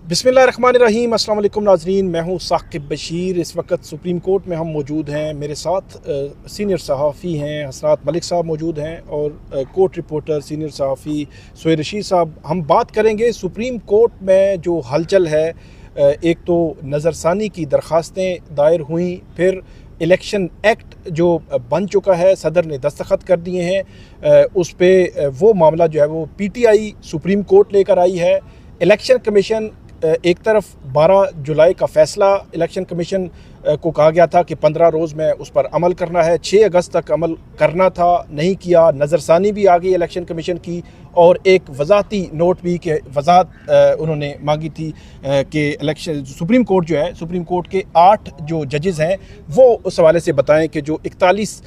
बिस्मिल्लाहिर्रहमानिर्रहीम। अस्सलाम वालेकुम नाज़रीन, मैं हूँ साकिब बशीर। इस वक्त सुप्रीम कोर्ट में हम मौजूद हैं। मेरे साथ सीनियर सहाफ़ी हैं हसनात मलिक साहब मौजूद हैं और कोर्ट रिपोर्टर सीनियर सहाफ़ी सोहेल रशीद साहब। हम बात करेंगे सुप्रीम कोर्ट में जो हलचल है। एक तो नज़रसानी की दरख्वास्तें दायर हुई, फिर इलेक्शन एक्ट जो बन चुका है सदर ने दस्तखत कर दिए हैं, उस पर वो मामला जो है वो PTI सुप्रीम कोर्ट लेकर आई है। इलेक्शन कमीशन एक तरफ 12 जुलाई का फ़ैसला इलेक्शन कमीशन को कहा गया था कि 15 रोज़ में उस पर अमल करना है, 6 अगस्त तक अमल करना था, नहीं किया। नज़रसानी भी आ गई इलेक्शन कमीशन की और एक वज़ाहती नोट भी कि वज़ाहत उन्होंने मांगी थी कि इलेक्शन सुप्रीम कोर्ट जो है, सुप्रीम कोर्ट के 8 जो जजेज़ हैं वो उस हवाले से बताएं कि जो 41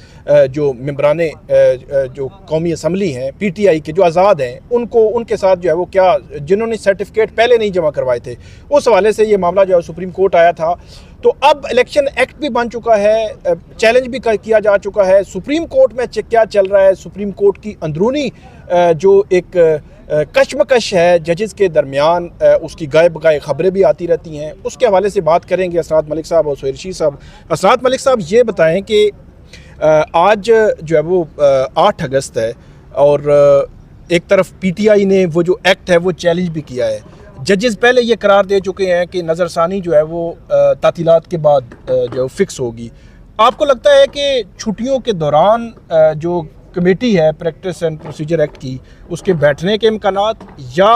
जो मेंबराने जो कौमी असम्बली हैं PTI के जो आज़ाद हैं, उनको उनके साथ जो है वो क्या जिन्होंने सर्टिफिकेट पहले नहीं जमा करवाए थे, उस हवाले से ये मामला जो है सुप्रीम कोर्ट आया था। तो अब इलेक्शन एक्ट भी बन चुका है, चैलेंज भी किया जा चुका है। सुप्रीम कोर्ट में क्या चल रहा है, सुप्रीम कोर्ट की अंदरूनी जो एक कशमकश है जजेस के दरमियान, उसकी गायब गाय खबरें भी आती रहती हैं। उसके हवाले से बात करेंगे हसनात मलिक साहब और सोहेल रशीद साहब। हसनात मलिक साहब, ये बताएं कि आज जो है वो 8 अगस्त है और एक तरफ PTI ने वो जो एक्ट है वो चैलेंज भी किया है। जजेस पहले ये करार दे चुके हैं कि नज़रसानी जो है वो तातीलात के बाद जो फिक्स होगी। आपको लगता है कि छुट्टियों के दौरान जो कमेटी है प्रैक्टिस एंड प्रोसीजर एक्ट की, उसके बैठने के इम्कानात या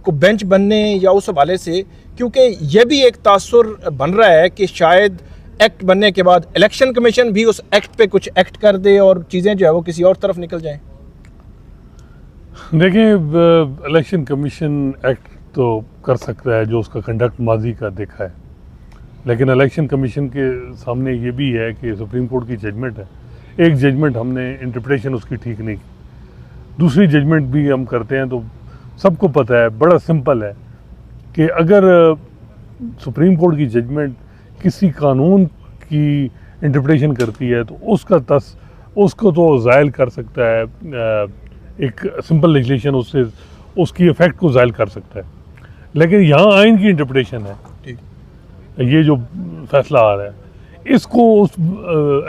को बेंच बनने या उस हवाले से, क्योंकि ये भी एक तासुर बन रहा है कि शायद एक्ट बनने के बाद इलेक्शन कमीशन भी उस एक्ट पे कुछ एक्ट कर दे और चीज़ें जो है वो किसी और तरफ निकल जाएं। देखिए, इलेक्शन कमीशन एक्ट तो कर सकता है जो उसका कंडक्ट माजी का देखा है, लेकिन इलेक्शन कमीशन के सामने ये भी है कि सुप्रीम कोर्ट की जजमेंट है। एक जजमेंट हमने इंटरप्रिटेशन उसकी ठीक नहीं की, दूसरी जजमेंट भी हम करते हैं तो सबको पता है, बड़ा सिंपल है कि अगर सुप्रीम कोर्ट की जजमेंट किसी कानून की इंटरप्रिटेशन करती है तो उसको तो ज़ायल कर सकता है, एक सिंपल लेजिस्लेशन उससे उसकी इफ़ेक्ट को ज़ायल कर सकता है। लेकिन यहाँ आइन की इंटरप्रिटेशन है, ये जो फैसला आ रहा है इसको उस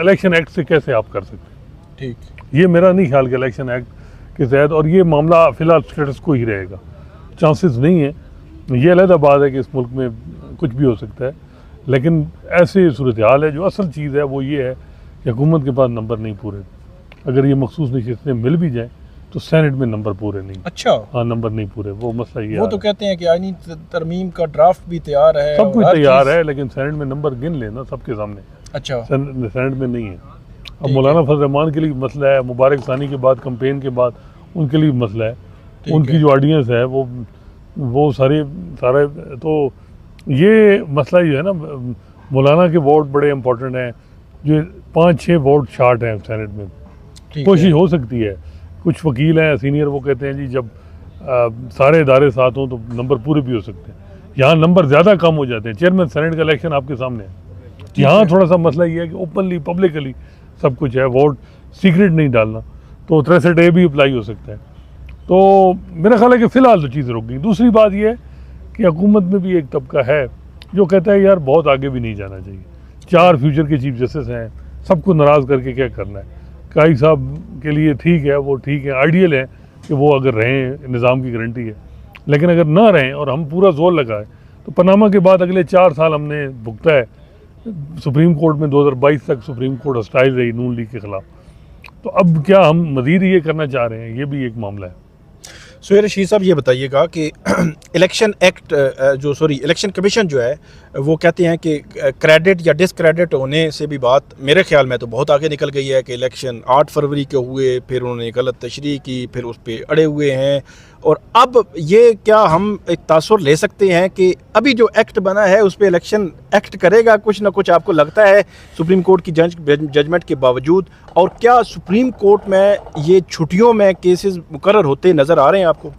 इलेक्शन एक्ट से कैसे आप कर सकते हैं? ठीक, ये मेरा नहीं ख्याल कि इलेक्शन एक्ट के तहत, और ये मामला फ़िलहाल स्टेटस को ही रहेगा, चांसेस नहीं है। ये अलग बात है कि इस मुल्क में कुछ भी हो सकता है, लेकिन ऐसे सूरत हाल है। जो असल चीज़ है वो ये है कि हुकूमत के पास नंबर नहीं पूरे। अगर ये मखसूस नशिस्तें मिल भी जाएँ तो सेनेट में नंबर पूरे नहीं। अच्छा, हाँ, नंबर नहीं पूरे, वो मसला ये वो तो कहते हैं कि आईनी तरमीम का ड्राफ्ट भी तैयार है, सब कुछ तैयार है, लेकिन सेनेट में नंबर गिन लेना सबके सामने। अच्छा, सेनेट में नहीं है। अब मौलाना फजल रहमान के लिए मसला है, मुबारक सानी के बाद कैंपेन के बाद उनके लिए मसला है, उनकी जो ऑडियंस है वो सारे तो ये मसला जो है ना, मौलाना के वोट बड़े इंपॉर्टेंट हैं, जो 5-6 वोट शार्ट हैं सेनेट में। कोशिश हो सकती है, कुछ वकील हैं सीनियर, वो कहते हैं जी जब सारे इदारे साथ हों तो नंबर पूरे भी हो सकते हैं। यहाँ नंबर ज़्यादा कम हो जाते हैं। चेयरमैन सेनेट का इलेक्शन आपके सामने है। यहाँ थोड़ा सा मसला ये है कि ओपनली पब्लिकली सब कुछ है, वोट सीक्रेट नहीं डालना, तो 63A भी अप्लाई हो सकता है। तो मेरा ख्याल है कि फ़िलहाल तो चीज़ रुक गई। दूसरी बात यह है कि हुकूमत में भी एक तबका है जो कहता है यार बहुत आगे भी नहीं जाना चाहिए। 4 फ्यूचर के चीफ जस्टिस हैं, सबको नाराज़ करके क्या करना है। काई साहब के लिए ठीक है, वो ठीक है, आइडियल है कि वो अगर रहें, निज़ाम की गारंटी है, लेकिन अगर ना रहें और हम पूरा जोर लगाए तो पनामा के बाद अगले 4 साल हमने भुगता है। सुप्रीम कोर्ट में 2022 तक सुप्रीम कोर्ट हॉस्टाइल रही नून लीग के ख़िलाफ़, तो अब क्या हम मज़ीद ये करना चाह रहे हैं, ये भी एक मामला है। सोहेल रशीद साहब, ये बताइएगा कि इलेक्शन एक्ट इलेक्शन कमीशन जो है वो कहते हैं कि क्रेडिट या डिसक्रेडिट होने से भी बात मेरे ख्याल में तो बहुत आगे निकल गई है कि इलेक्शन 8 फरवरी के हुए, फिर उन्होंने गलत तशरीह की, फिर उस पर अड़े हुए हैं। और अब ये क्या हम एक तासुर ले सकते हैं कि अभी जो एक्ट बना है उस पर इलेक्शन एक्ट करेगा कुछ ना कुछ, आपको लगता है सुप्रीम कोर्ट की जजमेंट के बावजूद? और क्या सुप्रीम कोर्ट में ये छुट्टियों में केसेस मुकर्रर होते नज़र आ रहे हैं आपको?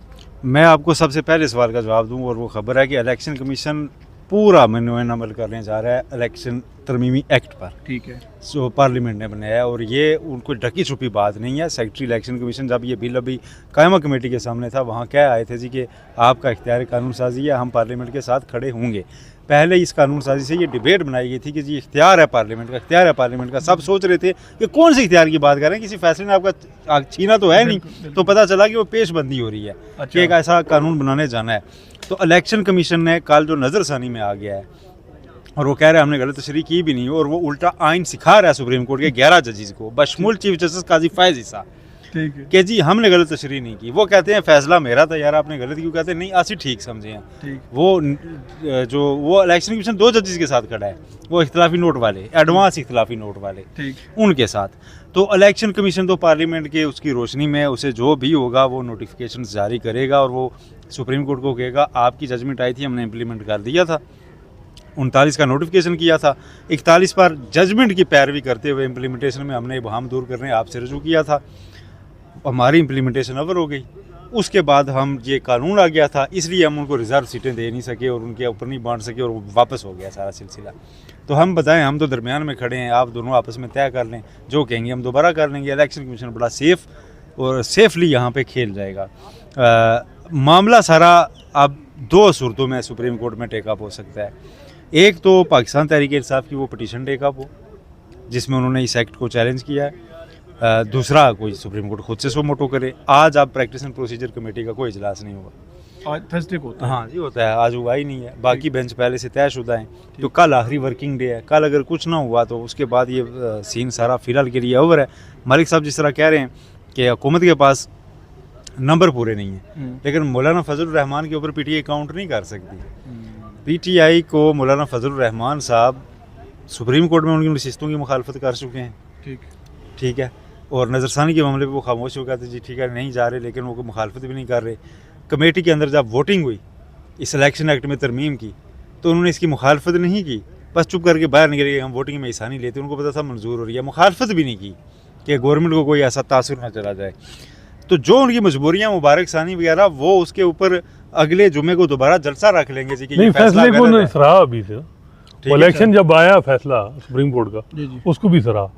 मैं आपको सबसे पहले सवाल का जवाब दूं, और वो खबर है कि इलेक्शन कमीशन पूरा मनोन अमल करने जा रहा है इलेक्शन तरमीमी एक्ट पर, ठीक है, जो पार्लियामेंट ने बनाया है। और ये उनको ढकी छुपी बात नहीं है। सेक्रेटरी इलेक्शन कमीशन जब ये बिल अभी कायमा कमेटी के सामने था, वहाँ क्या आए थे जी कि आपका इख्तियार कानून साजी है, हम पार्लियामेंट के साथ खड़े होंगे। पहले इस कानून साजी से ये डिबेट बनाई गई थी कि जी इख्तियार है पार्लियामेंट का, इख्तियार है पार्लियामेंट का। सब सोच रहे थे कि कौन से इख्तियार की बात कर रहे हैं, किसी फैसले ने आपका छीना तो है नहीं। तो पता चला कि वो पेशबंदी हो रही है कि एक ऐसा कानून बनाने जाना है। तो इलेक्शन कमीशन ने कल जो नज़रसानी में आ गया है और वो कह रहे हैं हमने गलत तशरीह की भी नहीं, और वो उल्टा आइन सिखा रहा है सुप्रीम कोर्ट के 11 जजेस को, बशमूल चीफ जस्टिस काजी फैज़ ईसा, ठीक है, कि जी हमने गलत तशरीह नहीं की। वो कहते हैं फैसला मेरा था यार, आपने गलत क्यों? कहते हैं नहीं आसी ठीक समझे हैं। ठीक, वो इलेक्शन कमीशन 2 जजेस के साथ खड़ा है, वो इख्तिलाफी नोट वाले, एडवांस इख्तिलाफी नोट वाले, ठीक, उनके साथ। तो इलेक्शन कमीशन तो पार्लियामेंट के उसकी रोशनी में उसे जो भी होगा वो नोटिफिकेशन जारी करेगा और वो सुप्रीम कोर्ट को कहेगा आपकी जजमेंट आई थी, हमने इम्प्लीमेंट कर दिया था। 39 का नोटिफिकेशन किया था, 41 पर जजमेंट की पैरवी करते हुए इम्प्लीमेंटेशन में हमने इबहम दूर करने आपसे रजू किया था, हमारी इम्प्लीमेंटेशन अवर हो गई। उसके बाद हम ये कानून आ गया था, इसलिए हम उनको रिजर्व सीटें दे नहीं सके और उनके ऊपर नहीं बांट सके और वापस हो गया सारा सिलसिला। तो हम बताएं, हम तो दरमियान में खड़े हैं, आप दोनों आपस में तय कर लें, जो कहेंगे हम दोबारा कर लेंगे। इलेक्शन कमीशन बड़ा सेफ और सेफली यहाँ पे खेल जाएगा। मामला सारा अब 2 सूरतों में सुप्रीम कोर्ट में टेकअप हो सकता है। एक तो पाकिस्तान तहरीक इंसाफ की वो पिटीशन टेकअप हो जिसमें उन्होंने इस एक्ट को चैलेंज किया है। दूसरा कोई सुप्रीम कोर्ट खुद से सो मोटो करे। आज आप प्रैक्टिस एंड प्रोसीजर कमेटी का कोई इजलास नहीं हुआ, आज थर्सडे को होता है। हाँ जी होता है, आज हुआ ही नहीं है। बाकी बेंच पहले से तयशुदा हैं, तो कल आखिरी वर्किंग डे है। कल अगर कुछ ना हुआ तो उसके बाद ये सीन सारा फिलहाल के लिए ओवर है। मलिक साहब जिस तरह कह रहे हैं कि हुकूमत के पास नंबर पूरे नहीं है, लेकिन मौलाना फजल रहमान के ऊपर पीटीआई काउंट नहीं कर सकती। पीटीआई को मौलाना फजल रहमान साहब सुप्रीम कोर्ट में उनकी नशिस्तों की मुखालफत कर चुके हैं, ठीक है, और नज़रसानी के मामले पे वो खामोश हो गए थे जी ठीक है नहीं जा रहे, लेकिन वो मुखालफत भी नहीं कर रहे। कमेटी के अंदर जब वोटिंग हुई इस इलेक्शन एक्ट में तरमीम की तो उन्होंने इसकी मुखालफत नहीं की, बस चुप करके बाहर निकल गए, हम वोटिंग में हिस्सा नहीं लेते। उनको पता था मंजूर हो रही है, मुखालफत भी नहीं की कि गवर्नमेंट को कोई ऐसा तासुर ना चला जाए। तो जो उनकी मजबूरियाँ मुबारक सानी वगैरह वो उसके ऊपर अगले जुमे को दोबारा जलसा रख लेंगे जी कि नहीं, फैसले को उन्होंने सराहा अभी से। इलेक्शन जब आया फैसला सुप्रीम कोर्ट का उसको भी सराहा।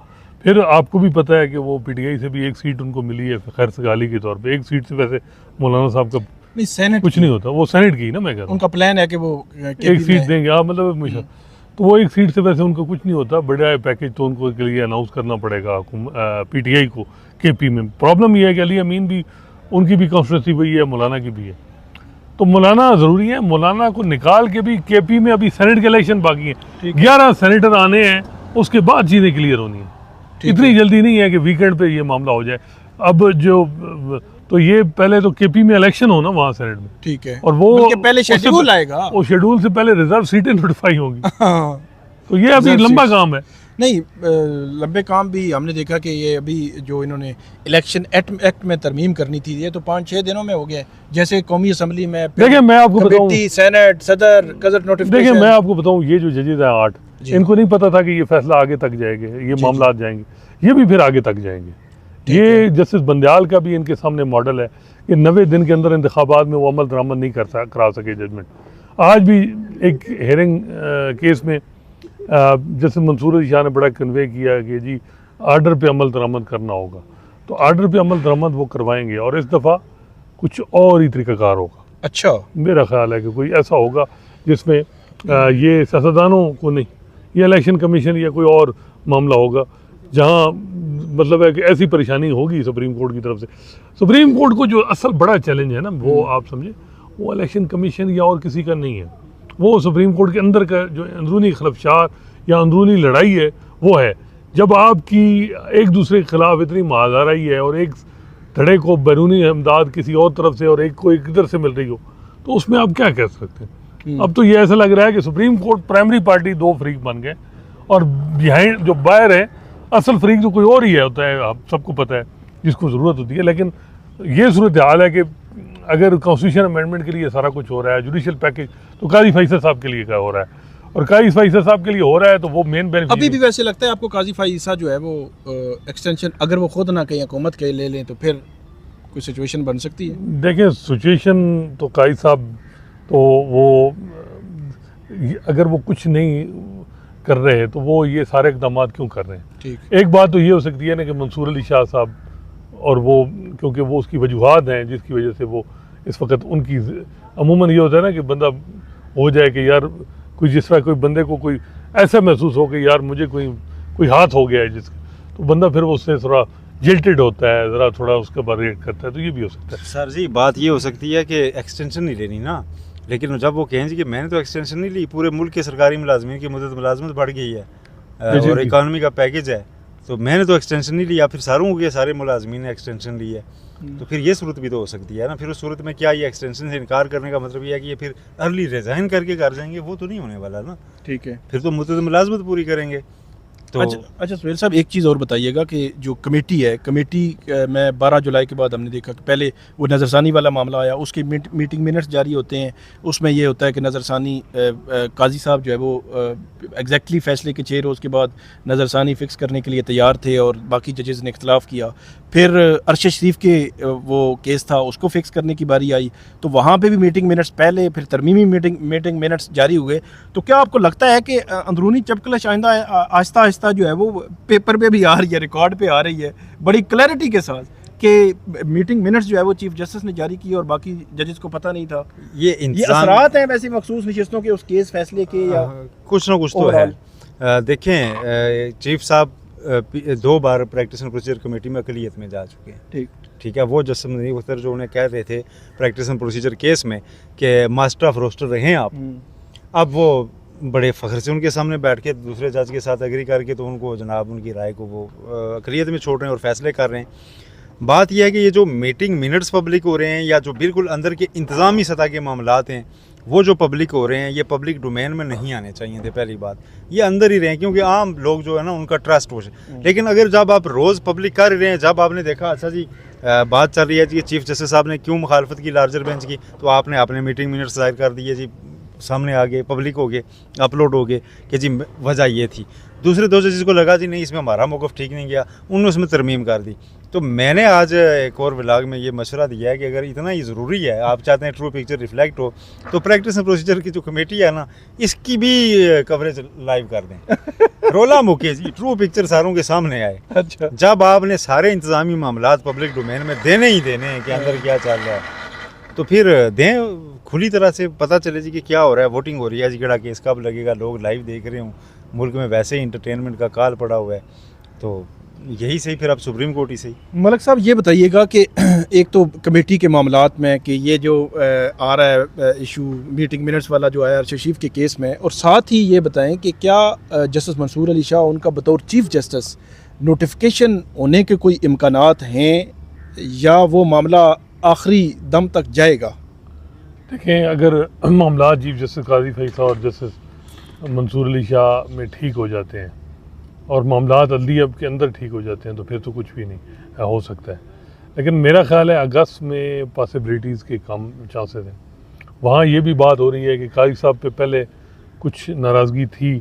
फिर आपको भी पता है कि वो पीटीआई से भी 1 सीट उनको मिली है खैर सगाली के तौर पे। 1 सीट से वैसे मौलाना साहब का नहीं सेनेट कुछ नहीं होता, वो सेनेट की ना, मैं कह रहा हूं उनका प्लान है कि वो 1 सीट देंगे। हाँ मतलब हमेशा तो वो 1 सीट से वैसे उनको कुछ नहीं होता। बड़ा पैकेज तो उनको के लिए अनाउंस करना पड़ेगा पीटीआई को केपी में। प्रॉब्लम ये है कि अली अमीन भी उनकी भी कॉन्स्टिट्यूंसी वही है, मौलाना की भी है, तो मौलाना ज़रूरी है। मौलाना को निकाल के भी केपी में अभी सेनेट के इलेक्शन बाकी हैं, 11 सेनेटर आने हैं, उसके बाद चीज़ें क्लियर होनी है। इतनी जल्दी नहीं है कि वीकेंड पे ये मामला हो जाए। अब जो तो ये पहले तो केपी में इलेक्शन हो ना वहाँ सेनेट में, ठीक है, और वो पहले शेड्यूल आएगा, वो शेड्यूल से पहले रिजर्व सीटें नोटिफाई होंगी। तो ये अभी लंबा काम है। नहीं लंबे काम भी हमने देखा कि ये अभी जो इन्होंने इलेक्शन एक्ट में तरमीम करनी थी ये तो 5-6 दिनों में हो गया। जैसे कौमी असम्बली में देखिए मैं आपको बताऊं, सेनेट सदर गजट नोटिफिकेशन। देखिए मैं आपको बताऊं, ये जो जजेस हैं 8, इनको नहीं पता था कि ये फैसला आगे तक जाएंगे, ये मामला जाएंगे, ये भी फिर आगे तक जाएंगे। ये जस्टिस बंदयाल का भी इनके सामने मॉडल है कि 90 दिन के अंदर इंतखाबात में वो अमल दरामद नहीं करा सके जजमेंट। आज भी एक हेयरिंग केस में जैसे मंसूर अली शाह ने बड़ा कन्वे किया कि जी आर्डर पे अमल दरामद करना होगा, तो आर्डर पे अमल दरामद वो करवाएंगे और इस दफ़ा कुछ और ही तरीक़ाकार होगा। अच्छा, मेरा ख्याल है कि कोई ऐसा होगा जिसमें ये सियासतदानों को नहीं, ये इलेक्शन कमीशन या कोई और मामला होगा जहाँ मतलब है कि ऐसी परेशानी होगी सुप्रीम कोर्ट की तरफ से। सुप्रीम कोर्ट को जो असल बड़ा चैलेंज है ना वो आप समझे, वो इलेक्शन कमीशन या और किसी का नहीं है, वो सुप्रीम कोर्ट के अंदर का जो अंदरूनी खलफशार या अंदरूनी लड़ाई है वो है। जब आपकी एक दूसरे के खिलाफ इतनी महादाराई है और एक धड़े को बैरूनी इमदाद किसी और तरफ से और एक को एक इधर से मिल रही हो, तो उसमें आप क्या कह सकते हैं। अब तो ये ऐसा लग रहा है कि सुप्रीम कोर्ट प्राइमरी पार्टी 2 फरीक बन गए और बिहाइंड जो बाहर है असल फरीक तो कोई और ही है होता है, आप सबको पता है, जिसको ज़रूरत होती है। लेकिन ये सूरत हाल है कि अगर कॉन्स्टिट्यूशन अमेंडमेंट के लिए सारा कुछ हो रहा है, जुडिशल पैकेज तो काजी फैसल साहब के लिए क्या हो रहा है, और काजी फैसल साहब के लिए हो रहा है तो वो मेन बेनिफिट। अभी भी वैसे लगता है आपको काजी फैसल जो है वो एक्सटेंशन अगर वो खुद ना कहीं हुकूमत के ले लें तो फिर कोई सिचुएशन बन सकती है? देखिए सिचुएशन तो काजी साहब तो वो अगर वो कुछ नहीं कर रहे हैं तो वो ये सारे इकदाम क्यों कर रहे हैं। ठीक। एक बात तो ये हो सकती है ना कि मंसूर अली शाह साहब और वो, क्योंकि वो उसकी वजूहात हैं जिसकी वजह से वो इस वक्त उनकी, अमूमन ये होता है ना कि बंदा हो जाए कि यार कोई जिस तरह कोई बंदे को कोई ऐसा महसूस हो कि यार मुझे कोई हाथ हो गया है जिसका, तो बंदा फिर उससे थोड़ा जिल्टेड होता है, ज़रा थोड़ा उसके बाद रिएक्ट करता है, तो ये भी हो सकता है। सर जी बात ये हो सकती है कि एक्सटेंशन नहीं लेनी ना, लेकिन जब वो कहें जी कि मैंने तो एक्सटेंशन नहीं ली, पूरे मुल्क के सरकारी मुलाजमीन की मुलाजमत बढ़ गई है और इकानमी का पैकेज है, तो मैंने तो एक्सटेंशन नहीं लिया, फिर सारों के सारे मुलाजमीन ने एक्सटेंशन ली है, तो फिर ये सूरत भी तो हो सकती है ना। फिर उस सूरत में क्या ये एक्सटेंशन से इनकार करने का मतलब ये है कि ये फिर अर्ली रिजाइन करके घर जाएंगे, वो तो नहीं होने वाला ना। ठीक है, फिर तो मुद्दत मुलाजमत पूरी करेंगे। तो अच्छा सुहेल साहब, एक चीज़ और बताइएगा कि जो कमेटी है, कमेटी में 12 जुलाई के बाद हमने देखा कि पहले वो नज़रसानी वाला मामला आया, उसकी मीटिंग मिनट्स जारी होते हैं, उसमें ये होता है कि नज़रसानी काजी साहब जो है वो एग्जैक्टली फ़ैसले के चेयर, उसके बाद नज़रसानी फ़िक्स करने के लिए तैयार थे और बाकी जजेज़ ने इख्तलाफ किया। फिर अरशद शरीफ के वो केस था, उसको फ़िक्स करने की बारी आई, तो वहाँ पे भी मीटिंग मिनट्स पहले, फिर तरमीमी मीटिंग मिनट्स जारी हुए। तो क्या आपको लगता है कि अंदरूनी चपकलश आइंदा आहिस्ता आहिस्ता जो है वो पेपर पे भी आ रही है, रिकॉर्ड पे आ रही है बड़ी क्लैरिटी के साथ कि मीटिंग मिनट्स जो है वो चीफ जस्टिस ने जारी की और बाकी जजेस को पता नहीं था? ये असरात हैं वैसे मखसूस नशिस्तों के उस केस फैसले के, या कुछ ना कुछ तो है। देखें, चीफ साहब 2 बार प्रैक्टिस एंड प्रोसीजर कमेटी में अकलियत में जा चुके हैं। ठीक है, वो जस्टिस नदीम अख्तर जो उन्हें कह रहे थे प्रैक्टिस एंड प्रोसीजर केस में कि मास्टर ऑफ रोस्टर रहे आप, अब वो बड़े फ़ख्र से उनके सामने बैठ के दूसरे जज के साथ एग्री करके तो उनको जनाब उनकी राय को वो अकलियत में छोड़ रहे हैं और फैसले कर रहे हैं। बात यह है कि ये जो मीटिंग मिनट्स पब्लिक हो रहे हैं या जो बिल्कुल अंदर के इंतज़ामी सतह के मामलात हैं वो जो पब्लिक हो रहे हैं, ये पब्लिक डोमेन में नहीं आने चाहिए थे। पहली बात ये अंदर ही रहें, क्योंकि आम लोग जो है ना उनका ट्रस्ट हो जाए। लेकिन अगर जब आप रोज़ पब्लिक कर रहे हैं, जब आपने देखा अच्छा जी बात चल रही है जी चीफ जस्टिस साहब ने क्यों मुखालफत की लार्जर बेंच की, तो आपने अपने मीटिंग मिनट्स जाहिर कर दिए जी, सामने आ गए, पब्लिक हो गए, अपलोड हो गए कि जी वजह ये थी। दूसरे 2 जजेस को लगा जी नहीं इसमें हमारा मौक़िफ़ ठीक नहीं गया, उन्होंने उसमें तरमीम कर दी। तो मैंने आज एक और व्लॉग में ये मशवरा दिया है कि अगर इतना ही ज़रूरी है, आप चाहते हैं ट्रू पिक्चर रिफ्लेक्ट हो, तो प्रैक्टिस एंड प्रोसीजर की जो कमेटी है ना इसकी भी कवरेज लाइव कर दें। रोला मुके जी, ट्रू पिक्चर सारों के सामने आए। अच्छा, जब आपने सारे इंतज़ामी मामलात पब्लिक डोमेन में देने ही देने हैं कि अंदर क्या चल रहा है, तो फिर दें, खुली तरह से पता चले जी कि क्या हो रहा है। वोटिंग हो रही है जी, केड़ा केस कब लगेगा, लोग लाइव देख रहे हों, मुल्क में वैसे ही इंटरटेनमेंट का काल पड़ा हुआ है, तो यही सही फिर अब सुप्रीम कोर्ट ही सही। मलिक साहब ये बताइएगा कि एक तो कमेटी के मामलात में कि ये जो आ रहा है इशू मीटिंग मिनट्स वाला जो है अरशद शरीफ के केस में, और साथ ही ये बताएं कि क्या जस्टिस मंसूर अली शाह उनका बतौर चीफ जस्टिस नोटिफिकेशन होने के कोई इम्कानात हैं या वो मामला आखिरी दम तक जाएगा? देखें, अगर मामला चीफ जस्टिस काजी फैसला और जस्टिस मंसूर अली शाह में ठीक हो जाते हैं और मामलात अदलिया के अंदर ठीक हो जाते हैं तो फिर तो कुछ भी नहीं हो सकता है। लेकिन मेरा ख्याल है अगस्त में पॉसिबिलिटीज़ के कम चांसेस हैं। वहाँ ये भी बात हो रही है कि काजी साहब पे पहले कुछ नाराज़गी थी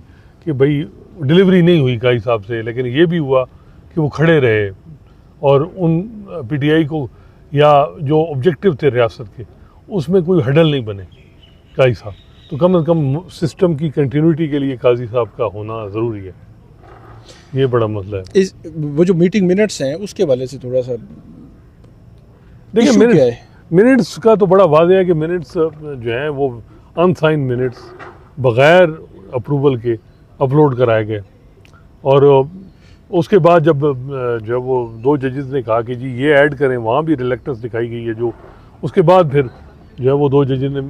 कि भाई डिलीवरी नहीं हुई काजी साहब से, लेकिन ये भी हुआ कि वो खड़े रहे और उन PTI को या जो ऑब्जेक्टिव थे रियासत के उसमें कोई हडल नहीं बने काजी साहब। तो कम से कम सिस्टम की कंटिन्यूटी के लिए काजी साहब का होना ज़रूरी है, ये बड़ा मसला है। वो जो मीटिंग मिनट्स हैं उसके वाले से थोड़ा सा देखिए, मिनट्स का तो बड़ा वाज़ेह है कि मिनट्स जो हैं वो अनसाइन मिनट्स बग़ैर अप्रूवल के अपलोड कराए गए, और उसके बाद जब वो 2 जजेस ने कहा कि जी ये ऐड करें, वहाँ भी रिलेक्टेंस दिखाई गई है, जो उसके बाद फिर जो है वो 2 जजेस ने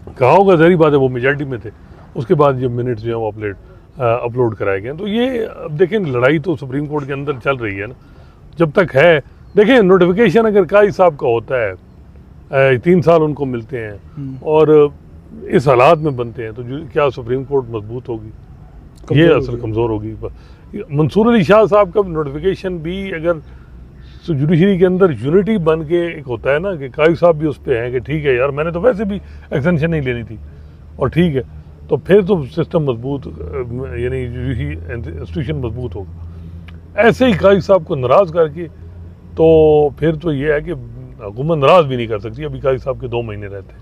कहा होगा, ज़ाहिर बात है वो मेजॉरिटी में थे, उसके बाद जब मिनट्स जो है वो अपलोड कराए गए। तो ये अब देखें, लड़ाई तो सुप्रीम कोर्ट के अंदर चल रही है ना, जब तक है। देखें, नोटिफिकेशन अगर काजी साहब का होता है, 3 साल उनको मिलते हैं और इस हालात में बनते हैं, तो क्या सुप्रीम कोर्ट मजबूत होगी? ये असल कमज़ोर होगी। मंसूर अली शाह साहब का नोटिफिकेशन भी अगर जुडिशरी के अंदर यूनिटी बन के एक होता है ना कि काजी साहब भी उस पर हैं कि ठीक है यार मैंने तो वैसे भी एक्सटेंशन नहीं लेनी थी और ठीक है, तो फिर तो सिस्टम मजबूत, यानी जुडिशरी इंस्टीट्यूशन मजबूत होगा। ऐसे ही काजी साहब को नाराज़ करके तो फिर तो ये है कि हुकूमत नाराज़ भी नहीं कर सकती। अभी काजी साहब के 2 महीने रहते हैं,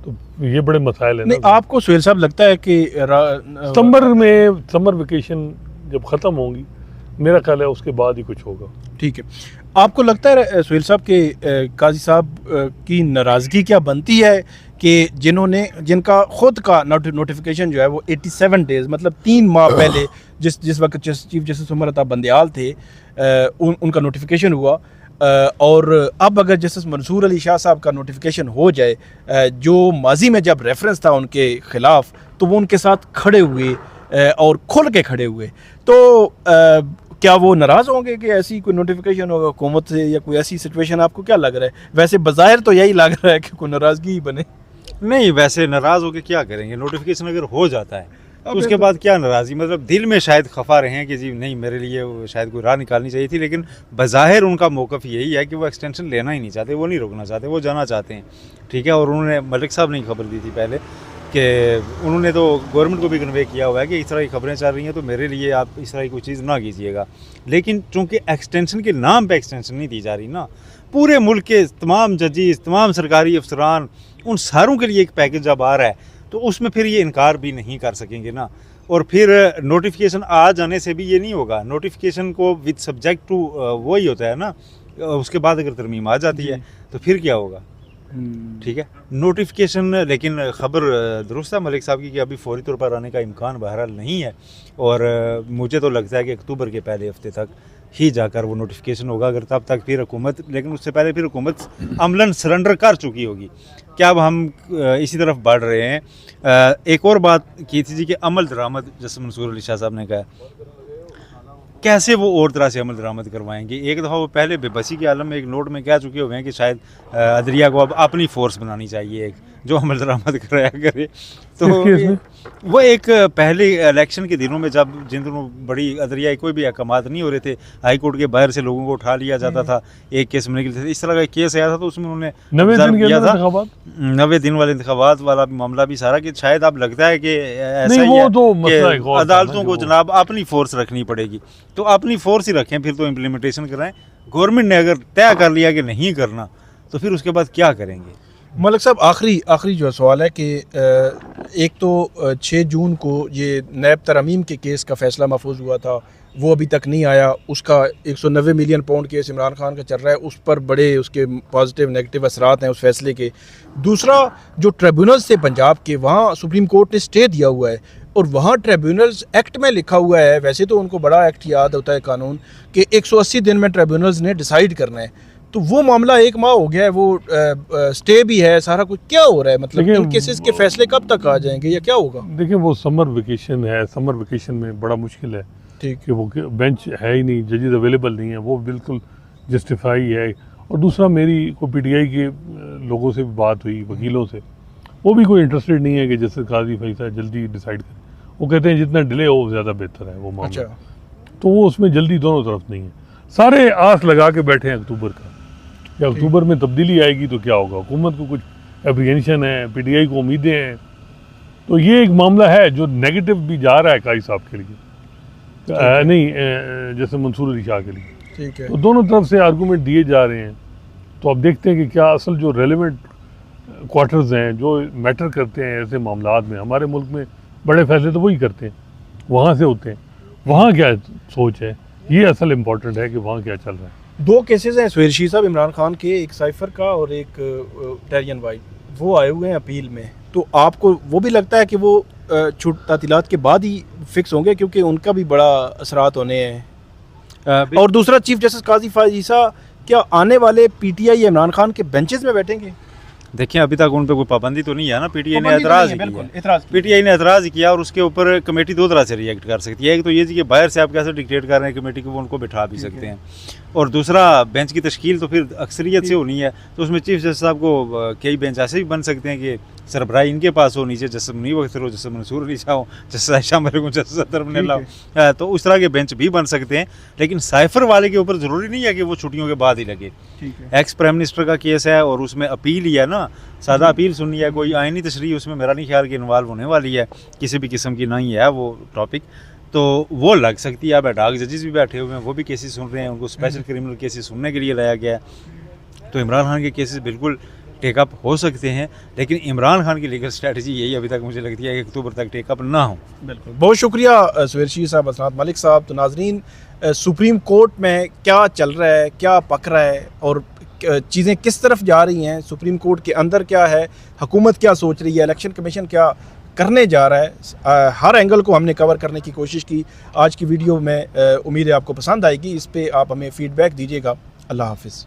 तो ये बड़े मसाइल हैं नहीं, ना। आपको सुहेल साहब लगता है कि समर वेकेशन जब ख़त्म होंगी, मेरा ख्याल है उसके बाद ही कुछ होगा। ठीक है, आपको लगता है सुहेल साहब के काजी साहब की नाराज़गी क्या बनती है कि जिनका खुद का नोटिफिकेशन जो है वो 87 डेज़ मतलब 3 माह पहले जिस वक्त चीफ जस्टिस उमर अता बंदयाल थे उनका नोटिफिकेशन हुआ, और अब अगर जस्टिस मंसूर अली शाह साहब का नोटिफिकेशन हो जाए, जो माजी में जब रेफरेंस था उनके ख़िलाफ़ तो वो उनके साथ खड़े हुए और खुल के खड़े हुए, तो क्या वो नाराज़ होंगे कि ऐसी कोई नोटिफिकेशन होगा हुकूमत से या कोई ऐसी सिचुएशन? आपको क्या लग रहा है? वैसे बज़ाहिर तो यही लग रहा है कि कोई नाराज़गी ही बने। नहीं, वैसे नाराज़ होकर क्या करेंगे? नोटिफिकेशन अगर हो जाता है तो उसके बाद क्या नाराज़गी? मतलब दिल में शायद खफा रहे हैं कि जी नहीं, मेरे लिए शायद कोई राह निकालनी चाहिए थी, लेकिन बज़ाहिर उनका मौक़िफ़ यही है कि वो एक्सटेंशन लेना ही नहीं चाहते, वो नहीं रुकना चाहते, वो जाना चाहते हैं। ठीक है, और उन्होंने मलिक साहब ने खबर दी थी पहले कि उन्होंने तो गवर्नमेंट को भी कन्वे किया हुआ है कि इस तरह की खबरें चल रही हैं तो मेरे लिए आप इस तरह की कोई चीज़ ना कीजिएगा। लेकिन चूँकि एक्सटेंशन के नाम पे एक्सटेंशन नहीं दी जा रही ना, पूरे मुल्क के तमाम जजेस, तमाम सरकारी अफसरान, उन सारों के लिए एक पैकेज जब आ रहा है तो उसमें फिर ये इनकार भी नहीं कर सकेंगे ना। और फिर नोटिफिकेशन आ जाने से भी ये नहीं होगा, नोटिफिकेशन को विद सब्जेक्ट टू वही होता है ना, उसके बाद अगर तरमीम आ जाती है तो फिर क्या होगा? ठीक है, नोटिफिकेशन, लेकिन ख़बर दुरुस्त है मलिक साहब की कि अभी फौरी तौर पर आने का इम्कान बहरहाल नहीं है, और मुझे तो लगता है कि अक्टूबर के पहले हफ्ते तक ही जाकर वो नोटिफिकेशन होगा। अगर तब तक फिर हुकूमत, लेकिन उससे पहले फिर हुकूमत अमलन सरेंडर कर चुकी होगी। क्या अब हम इसी तरफ बढ़ रहे हैं? एक और बात की थी जी कि अमल दरामद, जैसे मंसूर अली शाह साहब ने कहा, कैसे वो और तरह से अमल दरामद करवाएंगे? एक दफ़ा वो पहले बेबसी के आलम में एक नोट में कह चुके हुए हैं कि शायद अदलिया को अब अपनी फ़ोर्स बनानी चाहिए एक, जो अमल दरामद कराया करे। तो वो एक पहले इलेक्शन के दिनों में जब जिन दिनों बड़ी अदलिया कोई भी अहकामात नहीं हो रहे थे, हाई कोर्ट के बाहर से लोगों को उठा लिया जाता था एक केस में निकलते थे, इस तरह का केस आया था, तो उसमें उन्होंने 90 दिन वाले इंतखाबात वाला मामला भी सारा, कि शायद अब लगता है कि ऐसा ही है कि अदालतों को जनाब अपनी फोर्स रखनी पड़ेगी। तो अपनी फोर्स ही रखें, फिर तो इम्प्लीमेंटेशन कराएं। गवर्नमेंट ने अगर तय कर लिया कि नहीं करना तो फिर उसके बाद क्या करेंगे? मलिक साहब, आखिरी जो सवाल है कि एक तो 6 जून को ये नैब तरमीम के केस का फ़ैसला महफूज हुआ था, वो अभी तक नहीं आया। उसका 190 million pound case Imran Khan का चल रहा है, उस पर बड़े उसके पॉजिटिव नेगेटिव असरात हैं उस फैसले के। दूसरा, जो ट्रिब्यूनल्स थे पंजाब के, वहाँ सुप्रीम कोर्ट ने स्टे दिया हुआ है, और वहाँ ट्रिब्यूनल्स एक्ट में लिखा हुआ है, वैसे तो उनको बड़ा एक्ट याद होता है कानून, कि 180 दिन में ट्रिब्यूनल्स ने डिसाइड करना है। तो वो मामला 1 माह हो गया है, वो स्टे भी है, सारा कुछ क्या हो रहा है? मतलब इन केसेस के फैसले कब तक आ जाएंगे या क्या होगा? देखिए, वो समर वेकेशन है, समर वेकेशन में बड़ा मुश्किल है कि वो बेंच है ही नहीं, जजेस अवेलेबल नहीं है, वो बिल्कुल जस्टिफाई है। और दूसरा, मेरी को PTI के लोगों से भी बात हुई, वकीलों से, वो भी कोई इंटरेस्टेड नहीं है कि जस्टिस काजी फैसला जल्दी डिसाइड करें। वो कहते हैं जितना डिले हो ज़्यादा बेहतर है वो मामला। तो वो उसमें जल्दी दोनों तरफ नहीं है। सारे आस लगा के बैठे हैं अक्टूबर का, या अक्टूबर में तब्दीली आएगी तो क्या होगा। हुकूमत को कुछ एप्रीहेंशन है, PTI को उम्मीदें हैं। तो ये एक मामला है जो नेगेटिव भी जा रहा है काजी साहब के लिए, नहीं जैसे मंसूर अली शाह के लिए। ठीक है, तो दोनों तरफ से आर्गूमेंट दिए जा रहे हैं। तो अब देखते हैं कि क्या असल जो रेलेवेंट क्वार्टर्स हैं, जो मैटर करते हैं ऐसे मामलात में, हमारे मुल्क में बड़े फैसले तो वही करते हैं, वहाँ से होते हैं, वहाँ क्या सोच है, ये असल इम्पोर्टेंट है कि वहाँ क्या चल रहा है। 2 केसेस हैं सुहेल रशीद साहब इमरान खान के, एक साइफर का और एक टेरियन वाइट, वो आए हुए हैं अपील में। तो आपको वो भी लगता है कि वो छूट तातीलात के बाद ही फिक्स होंगे, क्योंकि उनका भी बड़ा असरात होने हैं? और दूसरा, चीफ जस्टिस काजी फायज ईसा क्या आने वाले PTI इमरान खान के बेंचेस में बैठेंगे? देखिए, अभी तक उन पर कोई पाबंदी तो नहीं है ना। PTI ने एतराज़ किया, PTI ने एतराज़ किया, और उसके ऊपर कमेटी 2 तरह से रिएक्ट कर सकती है। एक तो ये जी कि बाहर से आप कैसे डिक्टेट कर रहे हैं कमेटी को, वो उनको बिठा भी सकते हैं। और दूसरा, बेंच की तश्कील तो फिर अक्सरियत से होनी है, तो उसमें चीफ जस्टिस साहब को कई बेंच ऐसे भी बन सकते हैं कि सरबराही इनके पास हो, नीचे जस्टिस मुनीब अख्तर हो, जस्टिस मंसूर अली शाह हो, जस्टिस आयशा मलिक हो, जस्टिस अतर मुनीला हो, तो उस तरह के बेंच भी बन सकते हैं। लेकिन साइफर वाले के ऊपर ज़रूरी नहीं है कि वो छुट्टियों के बाद ही लगे। एक्स प्राइम मिनिस्टर का केस है और उसमें अपील ही है ना, सादा अपील सुननी है, कोई आईनी तशरीह उसमें मेरा नहीं ख्याल कि इन्वॉल्व होने वाली है, किसी भी किस्म की नहीं है वो टॉपिक, तो वो लग सकती है। अब एडहॉक जजेस भी बैठे हुए हैं, वो भी केसेस सुन रहे हैं, उनको स्पेशल क्रिमिनल केसेस सुनने के लिए लाया गया है। तो इमरान खान के केसेस बिल्कुल टेकअप हो सकते हैं, लेकिन इमरान खान की लीगल स्ट्रेटजी यही अभी तक मुझे लगती है कि अक्टूबर तक टेकअप ना हो। बिल्कुल, बहुत शुक्रिया सुहेल रशीद साहब, हसनात मलिक साहब। तो नाजरीन, सुप्रीम कोर्ट में क्या चल रहा है, क्या पक रहा है और चीज़ें किस तरफ जा रही हैं, सुप्रीम कोर्ट के अंदर क्या है, हुकूमत क्या सोच रही है, इलेक्शन कमीशन क्या करने जा रहा है, हर एंगल को हमने कवर करने की कोशिश की आज की वीडियो में। उम्मीद है आपको पसंद आएगी। इस पे आप हमें फ़ीडबैक दीजिएगा। अल्लाह हाफिज़।